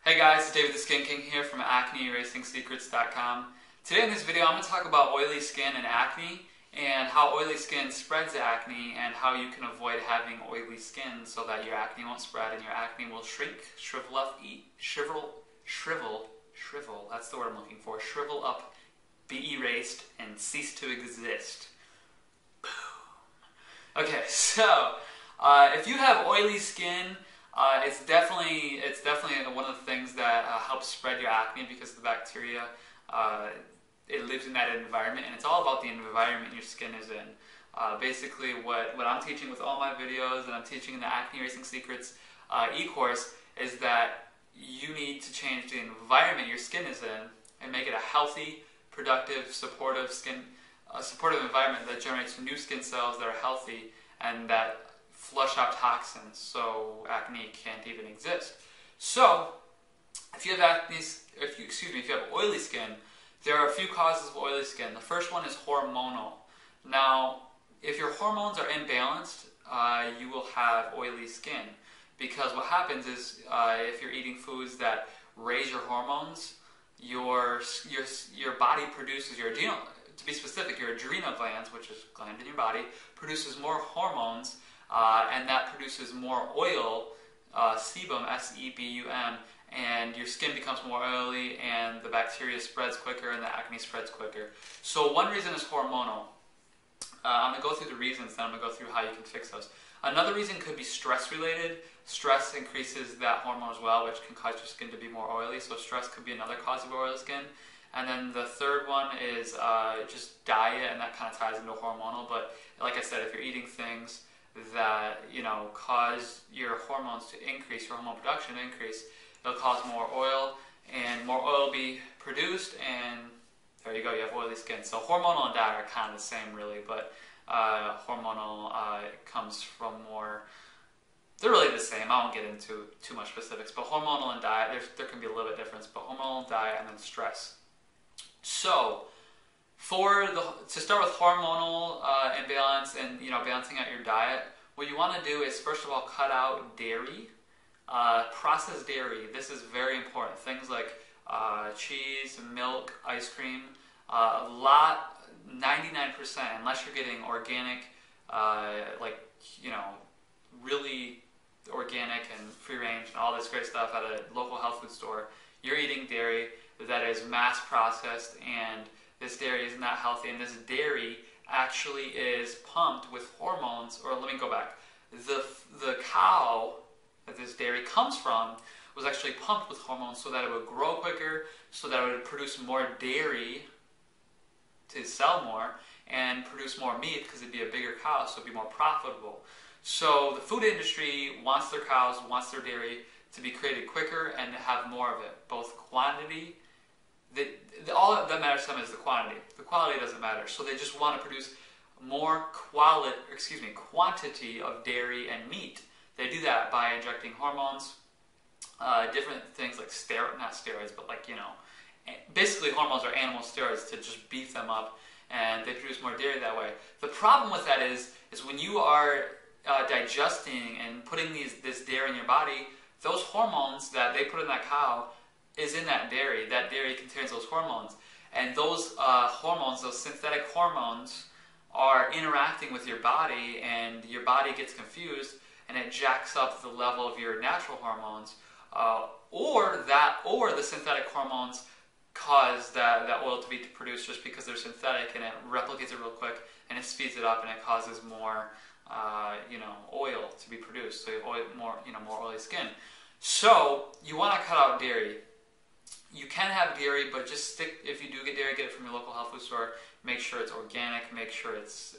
Hey guys, it's David the Skin King here from acne-erasing-secrets.com. Today in this video I'm going to talk about oily skin and acne and how oily skin spreads acne and how you can avoid having oily skin so that your acne won't spread and your acne will shrink, shrivel up, that's the word I'm looking for, shrivel up, be erased, and cease to exist. Boom. Okay, so if you have oily skin, it's definitely one of the things that helps spread your acne because the bacteria, it lives in that environment, and it's all about the environment your skin is in. Basically, what I'm teaching with all my videos, and I'm teaching in the Acne Erasing Secrets e-course, is that you need to change the environment your skin is in and make it a healthy, productive, supportive environment that generates new skin cells that are healthy and that flush out toxins so acne can't even exist. So if you have if you have oily skin, there are a few causes of oily skin. The first one is hormonal. Now, if your hormones are imbalanced, you will have oily skin, because what happens is if you're eating foods that raise your hormones, your body produces your adrenal, to be specific, your adrenal glands, which is a gland in your body, produces more hormones. And that produces more oil, sebum, S-E-B-U-M, and your skin becomes more oily and the bacteria spreads quicker and the acne spreads quicker. So one reason is hormonal. I'm going to go through the reasons, then I'm going to go through how you can fix those. Another reason could be stress related. Stress increases that hormone as well, which can cause your skin to be more oily, so stress could be another cause of oily skin. And then the third one is just diet, and that kind of ties into hormonal, but like I said, if you're eating things that cause your hormones to increase, your hormone production to increase, it'll cause more oil, and more oil will be produced, and there you go, you have oily skin. So hormonal and diet are kind of the same really, but hormonal comes from more, they're really the same. I won't get into too much specifics, but hormonal and diet, there can be a little bit difference, but hormonal, diet, and then stress. So to start with hormonal imbalance and balancing out your diet, what you want to do is first of all cut out dairy, processed dairy. This is very important. Things like cheese, milk, ice cream, 99%, unless you're getting organic, really organic and free range and all this great stuff at a local health food store, you're eating dairy that is mass processed, and this dairy is not healthy, and this dairy actually is pumped with hormones. Or let me go back. The cow that this dairy comes from was actually pumped with hormones so that it would grow quicker, so that it would produce more dairy to sell more, and produce more meat because it'd be a bigger cow, so it'd be more profitable. So the food industry wants their cows, wants their dairy to be created quicker and to have more of it, both quantity. All that matters to them is the quantity. The quality doesn't matter. So they just want to produce more quantity of dairy and meat. They do that by injecting hormones, different things like not steroids, but basically hormones are animal steroids to just beef them up, and they produce more dairy that way. The problem with that is when you are digesting and putting this dairy in your body, those hormones that they put in that cow is in that dairy. That dairy contains those hormones. And those hormones, those synthetic hormones, are interacting with your body, and your body gets confused, and it jacks up the level of your natural hormones. Or the synthetic hormones cause that oil to be produced just because they're synthetic, and it replicates it real quick, and it speeds it up, and it causes more oil to be produced. So you have more oily skin. So you want to cut out dairy. You can have dairy, but just if you do get dairy, get it from your local health food store. Make sure it's organic. Make sure it's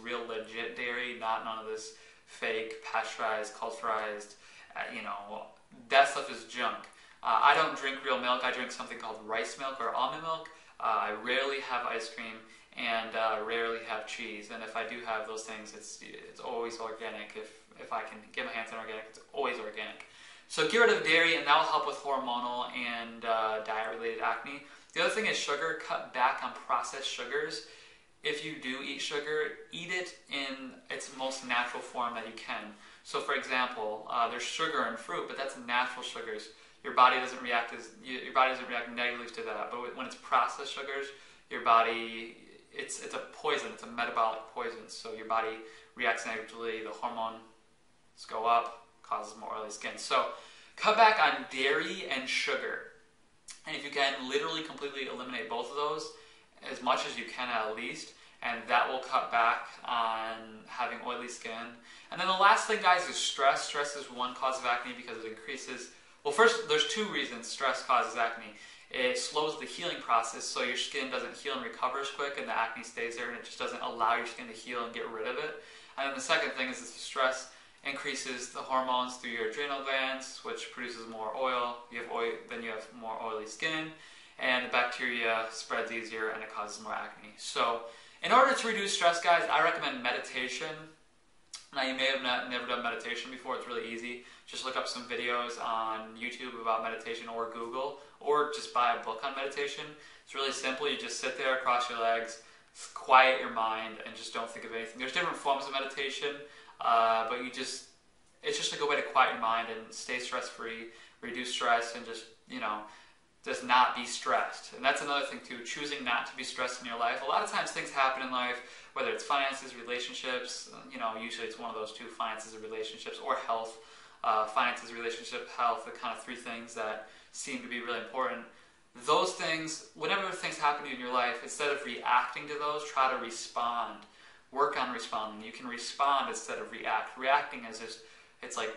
real legit dairy, not none of this fake, pasteurized, culturized. That stuff is junk. I don't drink real milk. I drink something called rice milk or almond milk. I rarely have ice cream, and rarely have cheese. And if I do have those things, it's always organic. If I can get my hands on organic, it's always organic. So get rid of dairy, and that will help with hormonal and diet-related acne. The other thing is sugar. Cut back on processed sugars. If you do eat sugar, eat it in its most natural form that you can. So for example, there's sugar in fruit, but that's natural sugars. your body doesn't react negatively to that. But when it's processed sugars, your body, it's a poison. It's a metabolic poison. So your body reacts negatively. The hormones go up, causes more oily skin. So cut back on dairy and sugar. And if you can, literally completely eliminate both of those as much as you can at least. And that will cut back on having oily skin. And then the last thing, guys, is stress. Stress is one cause of acne because it increases... Well, first, there's two reasons stress causes acne. It slows the healing process, so your skin doesn't heal and recover as quick, and the acne stays there, and it just doesn't allow your skin to heal and get rid of it. And then the second thing is that the stress increases the hormones through your adrenal glands, which produces more oil. Then you have more oily skin, and the bacteria spreads easier, and it causes more acne. So in order to reduce stress, guys, I recommend meditation. Now, you may have never done meditation before. It's really easy. Just look up some videos on YouTube about meditation or Google, or just buy a book on meditation. It's really simple. You just sit there, cross your legs, quiet your mind, and just don't think of anything. There's different forms of meditation, but it's just a good way to quiet your mind and stay stress-free, reduce stress, and just not be stressed. And that's another thing too, choosing not to be stressed in your life. A lot of times things happen in life, whether it's finances, relationships, usually it's one of those two, finances or relationships, or health. Finances, relationship, health, the kind of three things that seem to be really important. Those things, whenever things happen to you in your life, instead of reacting to those, try to respond. Work on responding. You can respond instead of react. Reacting is just, it's like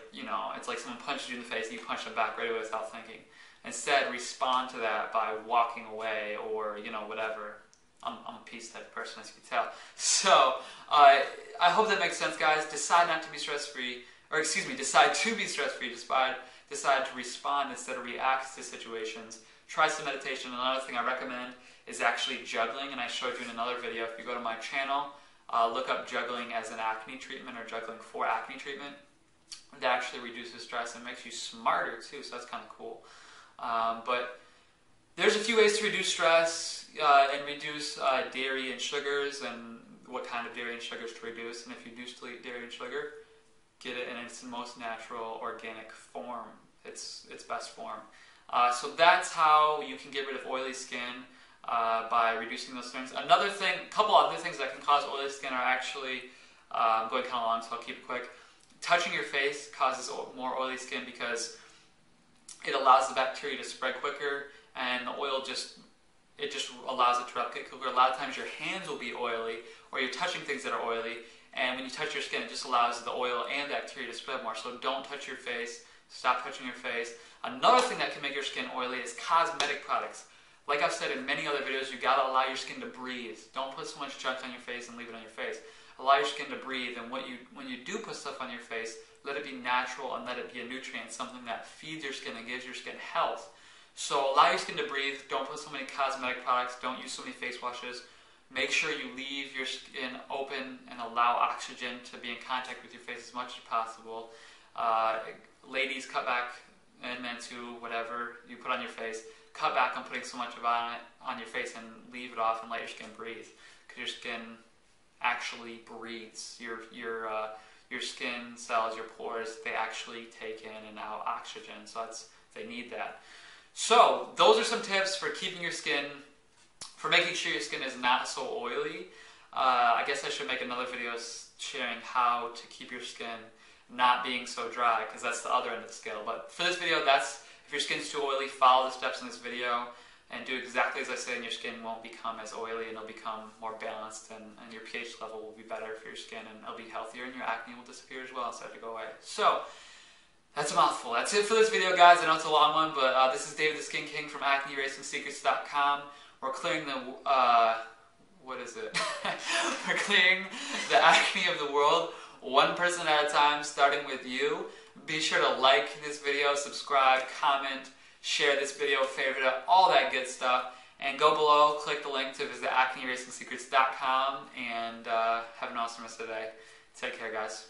someone punches you in the face and you punch them back right away without thinking. Instead, respond to that by walking away or, whatever. I'm a peace type person, as you can tell. So, I hope that makes sense, guys. Decide not to be stress-free, decide to be stress-free. Decide to respond instead of react to situations. Try some meditation. Another thing I recommend is actually juggling, and I showed you in another video. If you go to my channel, look up juggling as an acne treatment or juggling for acne treatment. That actually reduces stress and makes you smarter too, so that's kind of cool. But there's a few ways to reduce stress and reduce dairy and sugars, and what kind of dairy and sugars to reduce. And if you do still eat dairy and sugar, get it in its most natural, organic form, its best form. So that's how you can get rid of oily skin by reducing those things. Another thing, a couple other things that can cause oily skin are actually, going kind of long, so I'll keep it quick. Touching your face causes more oily skin because it allows the bacteria to spread quicker, and the oil just allows it to replicate quicker. A lot of times your hands will be oily, or you're touching things that are oily, and when you touch your skin, it just allows the oil and bacteria to spread more. So don't touch your face. Stop touching your face. Another thing that can make your skin oily is cosmetic products. Like I've said in many other videos, you gotta allow your skin to breathe. Don't put so much junk on your face and leave it on your face. Allow your skin to breathe, and when you do put stuff on your face, let it be natural and let it be a nutrient, something that feeds your skin and gives your skin health. So allow your skin to breathe. Don't put so many cosmetic products. Don't use so many face washes. Make sure you leave your skin open and allow oxygen to be in contact with your face as much as possible. Ladies, cut back, and men too, whatever you put on your face, cut back on putting so much of it on your face and leave it off and let your skin breathe. Because your skin actually breathes. Your skin cells, your pores, they actually take in and out oxygen, so they need that. So those are some tips for keeping your skin, for making sure your skin is not so oily. I guess I should make another video sharing how to keep your skin not being so dry, because that's the other end of the scale. But for this video, if your skin's too oily, follow the steps in this video and do exactly as I say, and your skin won't become as oily, and it'll become more balanced, and your pH level will be better for your skin, and it'll be healthier, and your acne will disappear as well instead of go away. So that's a mouthful. That's it for this video, guys. I know it's a long one, but this is David the Skin King from AcneErasingSecrets.com. We're clearing the we're clearing the acne of the world, one person at a time, starting with you. Be sure to like this video, subscribe, comment, share this video, favorite it, all that good stuff. And go below, click the link to visit AcneErasingSecrets.com, and have an awesome rest of the day. Take care, guys.